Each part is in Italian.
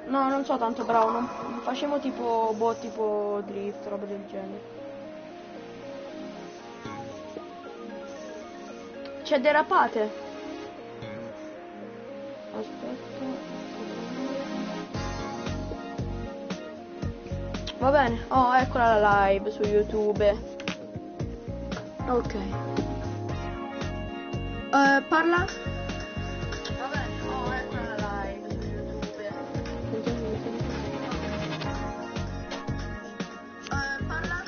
No, non so tanto bravo, non facciamo tipo boh, tipo drift, roba del genere. C'è derapate. Aspetta. Va bene. Oh, eccola la live su YouTube. Ok. Parla. Va bene. Oh, eccola la live su YouTube. Parla.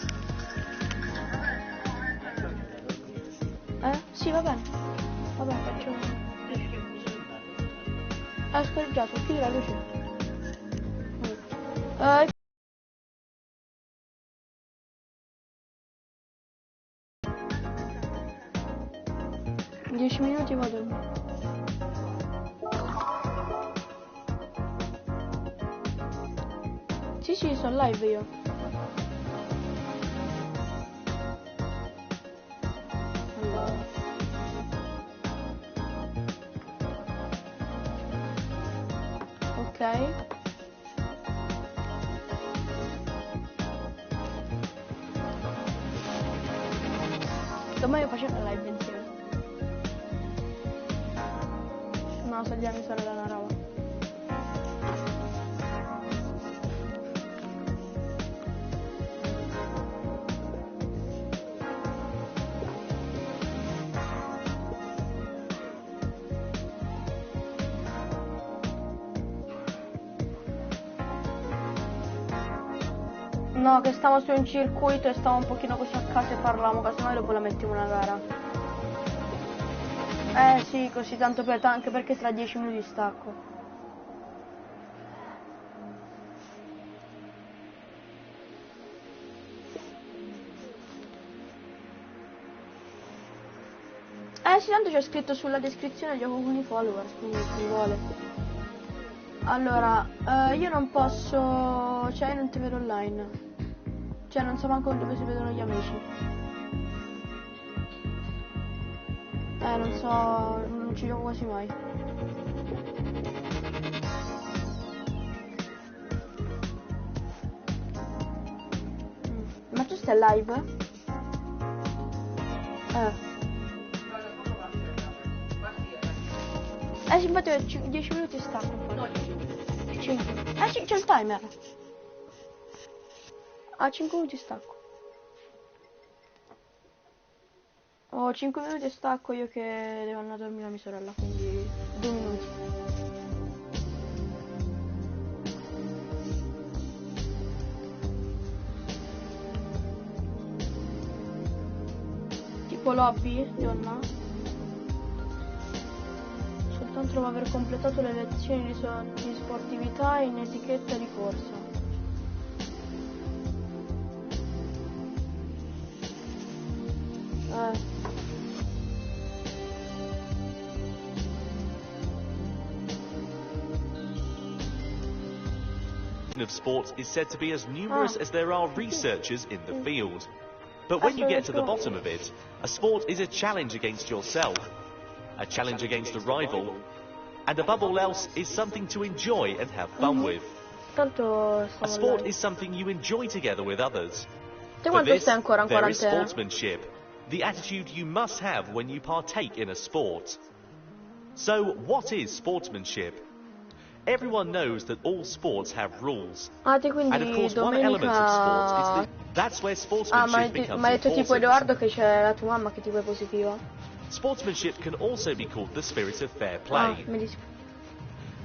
Sì, va bene. Vabbè, faccio. Ho scorreggiato, chiudi la luce. 10 minuti vado a dormire. Sì, sono live io. Allora. Ok. Domani facciamo la live insieme. No, saliamo sorella una roba. No, che stiamo su un circuito e stiamo un pochino così a casa e parliamo, casomai dopo la mettiamo una gara. Sì, così tanto per anche perché tra 10 minuti stacco. Sì, tanto c'è scritto sulla descrizione Gioca Con Ifollowers, quindi chi vuole. Allora, io non posso... cioè io non ti vedo online. Cioè non so manco dove si vedono gli amici. Non so, non ci gioco quasi mai. Ma tu stai live? Sì, infatti 10 minuti stacco. No, 5. Sì, c'è il timer. 5 minuti stacco. Ho 5 minuti e stacco io che devo andare a dormire la mia sorella, quindi 2 minuti. Tipo lobby, Gionna? Soltanto dopo aver completato le lezioni di sportività in etichetta di corsa. Of sports is said to be as numerous as there are researchers in the field. But when you get to the bottom of it, a sport is a challenge against yourself, a challenge against a rival, and above all else is something to enjoy and have fun with. A sport is something you enjoy together with others. For this, there is sportsmanship, the attitude you must have when you partake in a sport. So, what is sportsmanship? Everyone knows that all sports have rules. And of course, one element of sports is that's where sportsmanship becomes ma hai detto tipo important. Edoardo che c'è la tua mamma che tipo è positiva. Sportsmanship can also be called the spirit of fair play.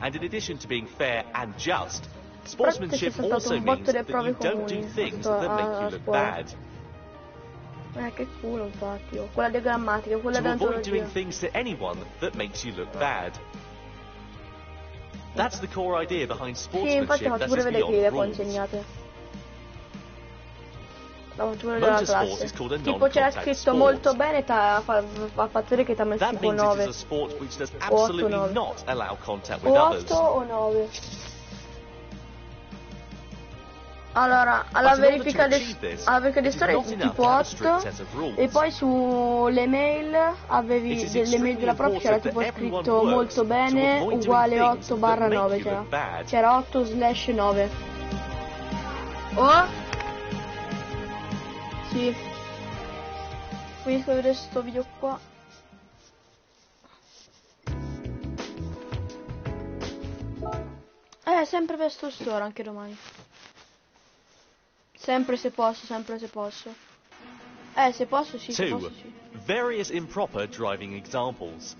And in addition to being fair and just, sportsmanship also means that you don't do things that make you look bad. Che culo infatti, quella di grammatica, quella to avoid doing things to anyone that makes you look bad. That's the core idea behind sportsmanship that is beyond rules. Motorsport is called a tipo c'era non-contact scritto sport. molto bene, ha fatto vedere che ti ha messo That tipo means 9. it is a sport which does absolutely not allow contact with o others. 8 o 9. Allora, alla verifica di storia tipo 8 e poi sulle mail avevi delle mail della prop, c'era tipo scritto molto bene uguale 8/9, c'era 8/9. Oh? Sì. Finisco di vedere sto video qua. Sempre per sto store anche domani. Sempre se posso, sempre se posso. Se posso sì, se posso sì. Various improper driving examples.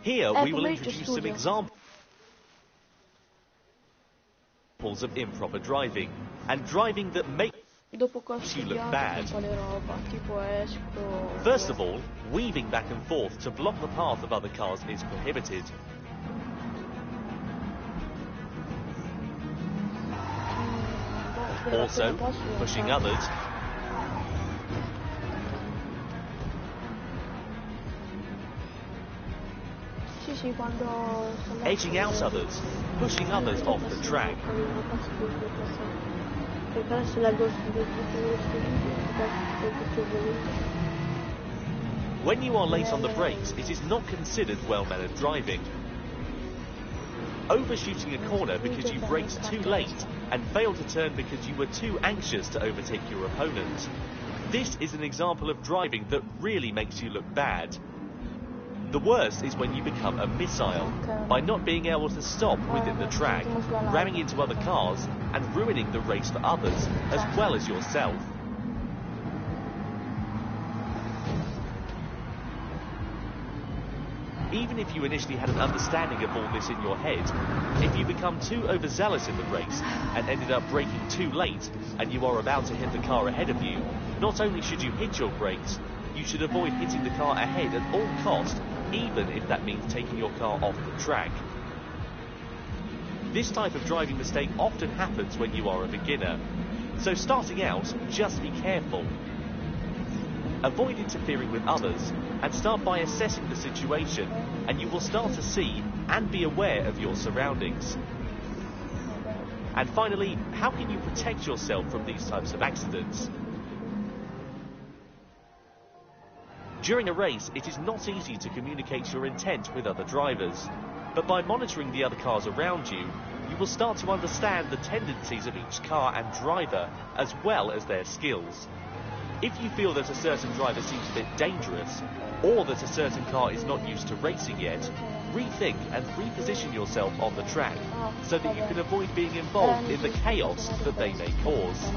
Here we will introduce some examples of improper driving and driving that make you look bad. First of all, weaving back and forth to block the path of other cars is prohibited. Also, pushing others, edging out others, pushing others off the track. When you are late on the brakes, it is not considered well-mannered driving. Overshooting a corner because you braked too late and failed to turn because you were too anxious to overtake your opponent. This is an example of driving that really makes you look bad. The worst is when you become a missile, by not being able to stop within the track, ramming into other cars and ruining the race for others, as well as yourself. Even if you initially had an understanding of all this in your head, if you become too overzealous in the race and ended up braking too late and you are about to hit the car ahead of you, not only should you hit your brakes, you should avoid hitting the car ahead at all costs, even if that means taking your car off the track. This type of driving mistake often happens when you are a beginner, so starting out, just be careful. Avoid interfering with others and start by assessing the situation, and you will start to see and be aware of your surroundings. And finally, how can you protect yourself from these types of accidents? During a race, it is not easy to communicate your intent with other drivers, but by monitoring the other cars around you, you will start to understand the tendencies of each car and driver, as well as their skills. If you feel that a certain driver seems a bit dangerous, or that a certain car is not used to racing yet, rethink and reposition yourself on the track, so that you can avoid being involved in the chaos that they may cause.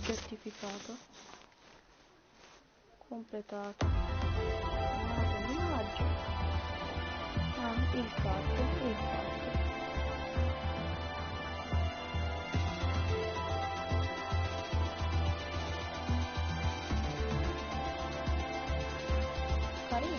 Certificato completato. Il carto. Carino.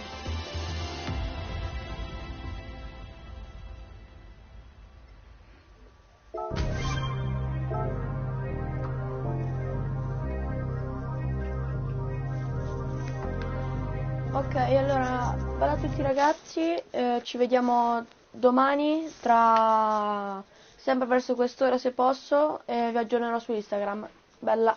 Ok, allora, bella a tutti ragazzi, ci vediamo domani, sempre verso quest'ora se posso, e vi aggiornerò su Instagram. Bella!